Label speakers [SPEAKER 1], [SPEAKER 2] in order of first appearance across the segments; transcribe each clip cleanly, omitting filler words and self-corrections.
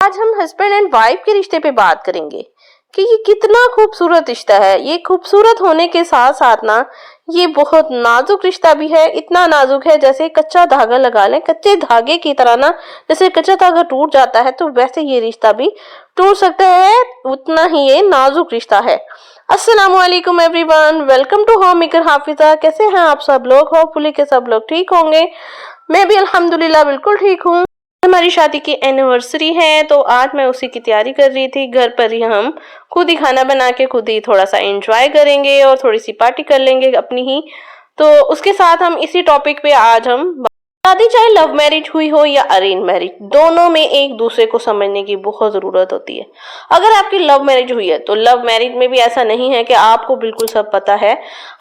[SPEAKER 1] आज हम husband and wife के रिश्ते पे बात करेंगे कि ये कितना खूबसूरत रिश्ता है। ये खूबसूरत होने के साथ साथ ना ये बहुत नाजुक रिश्ता भी है। इतना नाजुक है जैसे कच्चा धागा लगा लें, कच्चे धागे की तरह ना, जैसे कच्चा धागा टूट जाता है तो वैसे ये रिश्ता भी टूट सकता है, उतना ही ये नाजुक रिश्ता है। अस्सलामुअलैकुम everyone, welcome to home maker Hafiza. कैसे हैं आप सब लोग? होपफुली के सब लोग ठीक होंगे। मैं भी अल्हम्दुलिल्लाह बिल्कुल ठीक हूँ। हमारी शादी की एनिवर्सरी है तो आज मैं उसी की तैयारी कर रही थी। घर पर ही हम खुद ही खाना बना के खुद ही थोड़ा सा एंजॉय करेंगे और थोड़ी सी पार्टी कर लेंगे अपनी ही। तो उसके साथ हम इसी टॉपिक पे आज हम शादी चाहे लव मैरिज हुई हो या अरेंज मैरिज, दोनों में एक दूसरे को समझने की बहुत जरूरत होती है। अगर आपकी लव मैरिज हुई है तो लव मैरिज में भी ऐसा नहीं है कि आपको बिल्कुल सब पता है।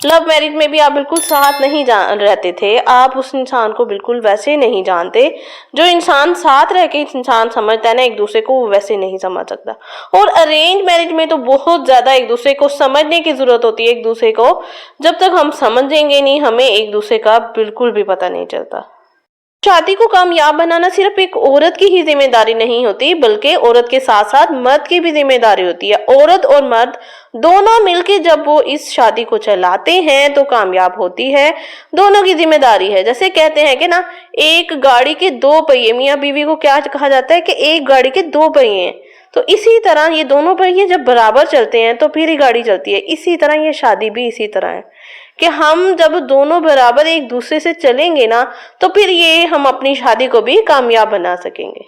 [SPEAKER 1] लव मैरिज में भी आप बिल्कुल साथ नहीं रहते थे, आप उस इंसान को बिल्कुल वैसे नहीं जानते। जो इंसान साथ रह के इंसान समझता है ना एक दूसरे को, वो वैसे नहीं समझ सकता। और अरेंज मैरिज में तो बहुत ज्यादा एक दूसरे को समझने की जरूरत होती है। एक दूसरे को जब तक हम समझेंगे नहीं, हमें एक दूसरे का बिल्कुल भी पता नहीं चलता। शादी को कामयाब बनाना सिर्फ एक औरत की ही जिम्मेदारी नहीं होती, बल्कि औरत के साथ साथ मर्द की भी जिम्मेदारी होती है। औरत और मर्द दोनों मिलकर जब वो इस शादी को चलाते हैं तो कामयाब होती है। दोनों की जिम्मेदारी है। जैसे कहते हैं कि ना, एक गाड़ी के दो पहिए, मियाँ बीवी को क्या कहा जाता है कि एक गाड़ी के दो पहिए हैं। तो इसी तरह ये दोनों पहिए जब बराबर चलते हैं तो फिर ही गाड़ी चलती है। इसी तरह ये शादी भी इसी तरह है कि हम जब दोनों बराबर एक दूसरे से चलेंगे ना, तो फिर ये हम अपनी शादी को भी कामयाब बना सकेंगे।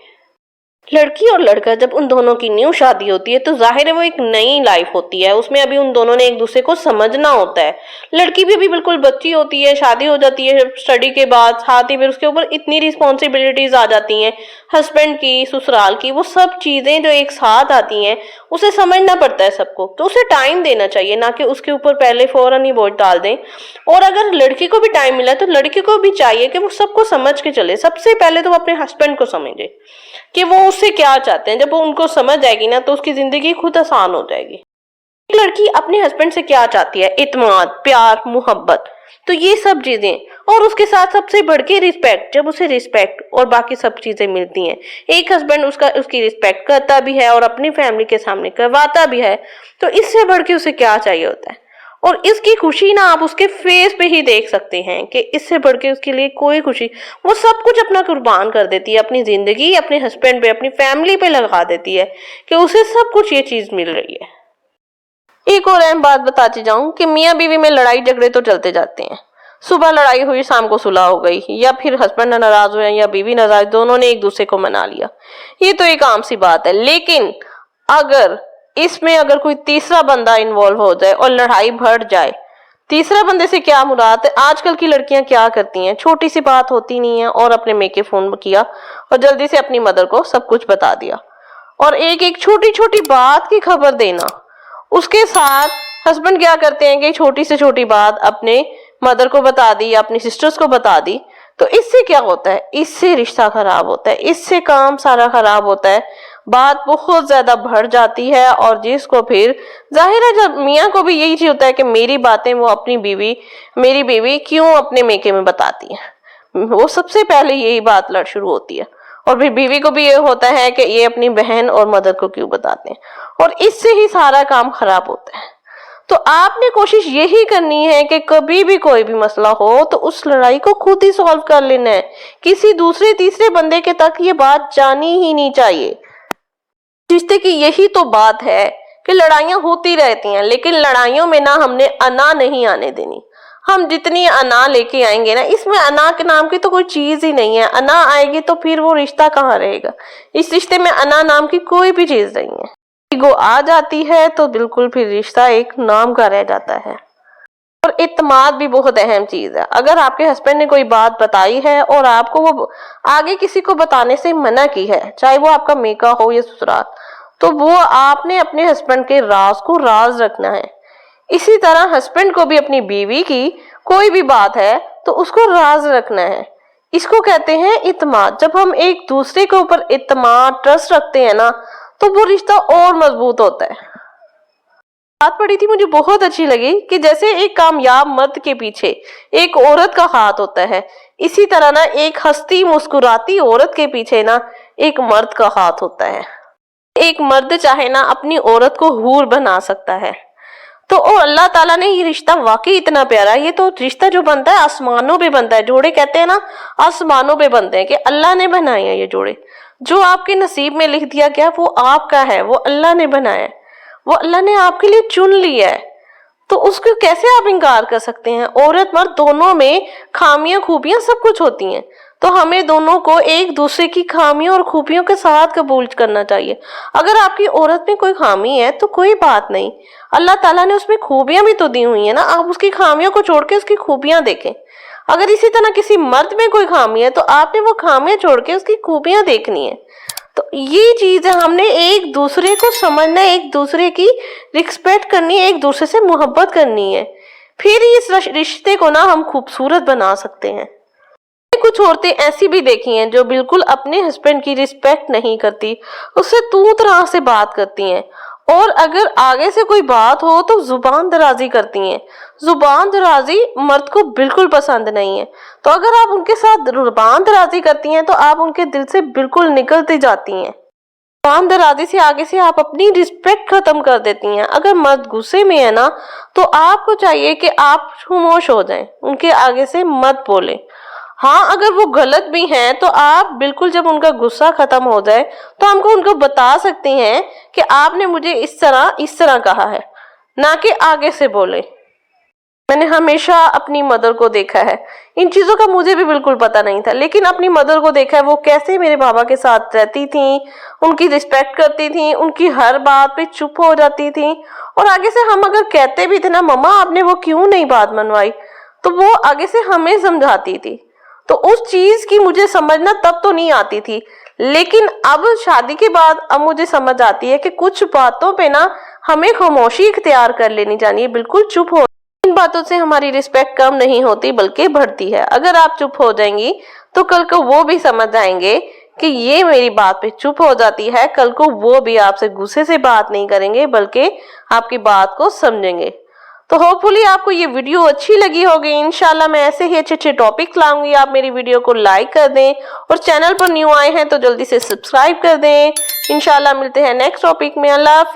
[SPEAKER 1] लड़की और लड़का जब उन दोनों की न्यू शादी होती है तो जाहिर है वो एक नई लाइफ होती है। उसमें अभी उन दोनों ने एक दूसरे को समझना होता है। लड़की भी अभी बिल्कुल बच्ची होती है, शादी हो जाती है स्टडी के बाद, साथ ही फिर उसके ऊपर इतनी रिस्पॉन्सिबिलिटीज आ जाती हैं, हस्बैंड की, ससुराल की, वो सब चीजें जो एक साथ आती हैं उसे समझना पड़ता है सबको। तो उसे टाइम देना चाहिए, ना कि उसके ऊपर पहले फौरन ही बोझ डाल दें। और अगर लड़की को भी टाइम मिला तो लड़की को भी चाहिए कि वो सबको समझ के चले। सबसे पहले तो वो अपने हस्बैंड को समझे कि वो उससे क्या चाहते हैं। जब वो उनको समझ जाएगी ना तो उसकी जिंदगी खुद आसान हो जाएगी। एक लड़की अपने हस्बैंड से क्या चाहती है? इत्मीनान, प्यार, मोहब्बत, तो ये सब चीजें, और उसके साथ सबसे बढ़ के रिस्पेक्ट। जब उसे रिस्पेक्ट और बाकी सब चीजें मिलती हैं, एक हस्बैंड उसकी रिस्पेक्ट करता भी है और अपनी फैमिली के सामने करवाता भी है, तो इससे बढ़ के उसे क्या चाहिए होता है। और इसकी खुशी ना आप उसके फेस पे ही देख सकते हैं कि इससे बढ़ के उसके लिए कोई खुशी, वो सब कुछ अपना कुर्बान कर देती है। अपनी जिंदगी अपने हस्बैंड पे, अपनी फैमिली पे लगा देती है कि उसे सब कुछ ये चीज मिल रही है। एक और अहम बात बताती जाऊं कि मियाँ बीवी में लड़ाई झगड़े तो चलते जाते हैं। सुबह लड़ाई हुई, शाम को सुलह हो गई, या फिर हस्बैंड नाराज हुए या बीवी नाराज, दोनों ने एक दूसरे को मना लिया। ये तो एक आम सी बात है। लेकिन अगर इसमें कोई तीसरा बंदा इन्वॉल्व हो जाए और लड़ाई बढ़ जाए, तीसरा बंदे से क्या मुराद है? आजकल की लड़कियां क्या करती हैं, छोटी सी बात होती नहीं है और अपने मेके फोन किया और जल्दी से अपनी मदर को सब कुछ बता दिया। और एक एक छोटी छोटी बात की खबर देना। उसके साथ हस्बैंड क्या करते हैं कि छोटी से छोटी बात अपने मदर को बता दी या अपनी सिस्टर्स को बता दी। तो इससे क्या होता है? इससे रिश्ता खराब होता है, इससे काम सारा खराब होता है, बात बहुत ज्यादा बढ़ जाती है। और जिसको फिर जाहिर है, जब मियाँ को भी यही चीज होता है कि मेरी बातें वो अपनी बीवी, मेरी बीवी क्यों अपने मेके में बताती है, वो सबसे पहले यही बात लड़ शुरू होती है। और फिर बीवी को भी ये होता है कि ये अपनी बहन और मदर को क्यों बताते हैं, और इससे ही सारा काम खराब होता है। तो आपने कोशिश यही करनी है कि कभी भी कोई भी मसला हो तो उस लड़ाई को खुद ही सॉल्व कर लेना है। किसी दूसरे तीसरे बंदे के तक ये बात जानी ही नहीं चाहिए। रिश्ते की यही तो बात है कि लड़ाइयां होती रहती हैं, लेकिन लड़ाइयों में ना हमने अना नहीं आने देनी। हम जितनी अना लेके आएंगे ना, इसमें अना के नाम की तो कोई चीज ही नहीं है। अना आएगी तो फिर वो रिश्ता कहाँ रहेगा? इस रिश्ते में अना नाम की कोई भी चीज नहीं है। ईगो आ जाती है तो बिल्कुल फिर रिश्ता एक नाम का रह जाता है। और इत्मीनान भी बहुत अहम चीज है। अगर आपके हस्बैंड ने कोई बात बताई है और आपको वो आगे किसी को बताने से मना की है, चाहे वो आपका मेका हो या ससुराल, तो वो आपने अपने हस्बैंड के राज को राज रखना है। इसी तरह हस्बैंड को भी अपनी बीवी की कोई भी बात है तो उसको राज रखना है। इसको कहते हैं इत्मीनान। जब हम एक दूसरे के ऊपर इत्मीनान, ट्रस्ट रखते हैं ना, तो वो रिश्ता और मजबूत होता है। बात पड़ी थी, मुझे बहुत अच्छी लगी कि जैसे एक कामयाब मर्द के पीछे एक औरत का हाथ होता है, इसी तरह ना एक हंसती मुस्कुराती औरत के पीछे ना एक मर्द का हाथ होता है। ایک مرد چاہے نا اپنی عورت کو حور بنا سکتا ہے. تو اور اللہ تعالیٰ نے یہ رشتہ واقعی اتنا پیارا ہے. یہ تو رشتہ جو بنتا ہے آسمانوں پہ بنتا ہے. جوڑے کہتے ہیں نا آسمانوں پہ بنتے ہیں کہ اللہ نے بنائے ہیں یہ جوڑے. جو آپ کے نصیب میں لکھ دیا گیا وہ آپ کا ہے, وہ اللہ نے بنایا ہے, وہ اللہ نے آپ کے لیے چن لیا ہے. تو اس کو کیسے آپ انکار کر سکتے ہیں؟ عورت مرد دونوں میں خامیاں خوبیاں سب کچھ ہوتی ہیں. تو ہمیں دونوں کو ایک دوسرے کی خامیوں اور خوبیوں کے ساتھ قبول کرنا چاہیے. اگر آپ کی عورت میں کوئی خامی ہے تو کوئی بات نہیں, اللہ تعالیٰ نے اس میں خوبیاں بھی تو دی ہوئی ہیں نا. آپ اس کی خامیوں کو چھوڑ کے اس کی خوبیاں دیکھیں. اگر اسی طرح کسی مرد میں کوئی خامی ہے تو آپ نے وہ خامیاں چھوڑ کے اس کی خوبیاں دیکھنی ہیں. تو یہ چیز ہے, ہم نے ایک دوسرے کو سمجھنا ہے, ایک دوسرے کی رسپیکٹ کرنی ہے, ایک دوسرے سے محبت کرنی ہے. پھر اس رشتے کو نا ہم خوبصورت بنا سکتے ہیں. کچھ عورتیں ایسی بھی دیکھی ہیں جو بالکل اپنے ہسبینڈ کی رسپیکٹ نہیں کرتی, اس سے تو طرح سے بات کرتی ہیں, اور اگر آگے سے کوئی بات ہو تو زبان درازی کرتی ہیں. زبان درازی مرد کو بالکل پسند نہیں ہے. تو اگر آپ ان کے ساتھ زبان درازی کرتی ہیں تو آپ ان کے دل سے بالکل نکلتی جاتی ہیں. زبان درازی سے آگے سے آپ اپنی رسپیکٹ ختم کر دیتی ہیں. اگر مرد غصے میں ہے نا تو آپ کو چاہیے کہ آپ خاموش ہو جائیں, ان کے آگے سے مت بولیں. ہاں اگر وہ غلط بھی ہیں تو آپ بالکل جب ان کا غصہ ختم ہو جائے تو ہم کو ان کو بتا سکتے ہیں کہ آپ نے مجھے اس طرح کہا ہے, نہ کہ آگے سے بولے. میں نے ہمیشہ اپنی مدر کو دیکھا ہے, ان چیزوں کا مجھے بھی بالکل پتہ نہیں تھا, لیکن اپنی مدر کو دیکھا ہے وہ کیسے میرے بابا کے ساتھ رہتی تھیں, ان کی رسپیکٹ کرتی تھیں, ان کی ہر بات پہ چپ ہو جاتی تھیں. اور آگے سے ہم اگر کہتے بھی تھے نا مما آپ نے وہ کیوں نہیں بات منوائی, تو وہ آگے سے ہمیں سمجھاتی تھی. تو اس چیز کی مجھے سمجھنا تب تو نہیں آتی تھی, لیکن اب شادی کے بعد اب مجھے سمجھ آتی ہے کہ کچھ باتوں پہ نا ہمیں خاموشی اختیار کر لینی چاہیے, بالکل چپ ہو. ان باتوں سے ہماری رسپیکٹ کم نہیں ہوتی بلکہ بڑھتی ہے. اگر آپ چپ ہو جائیں گی تو کل کو وہ بھی سمجھ جائیں گے کہ یہ میری بات پہ چپ ہو جاتی ہے. کل کو وہ بھی آپ سے غصے سے بات نہیں کریں گے بلکہ آپ کی بات کو سمجھیں گے. تو ہوپ فلی آپ کو یہ ویڈیو اچھی لگی ہوگی. انشاءاللہ میں ایسے ہی اچھے ٹاپک لاؤں گی. آپ میری ویڈیو کو لائک کر دیں, اور چینل پر نیو آئے ہیں تو جلدی سے سبسکرائب کر دیں. انشاءاللہ ملتے ہیں نیکسٹ ٹاپک میں. اللہ حافظ.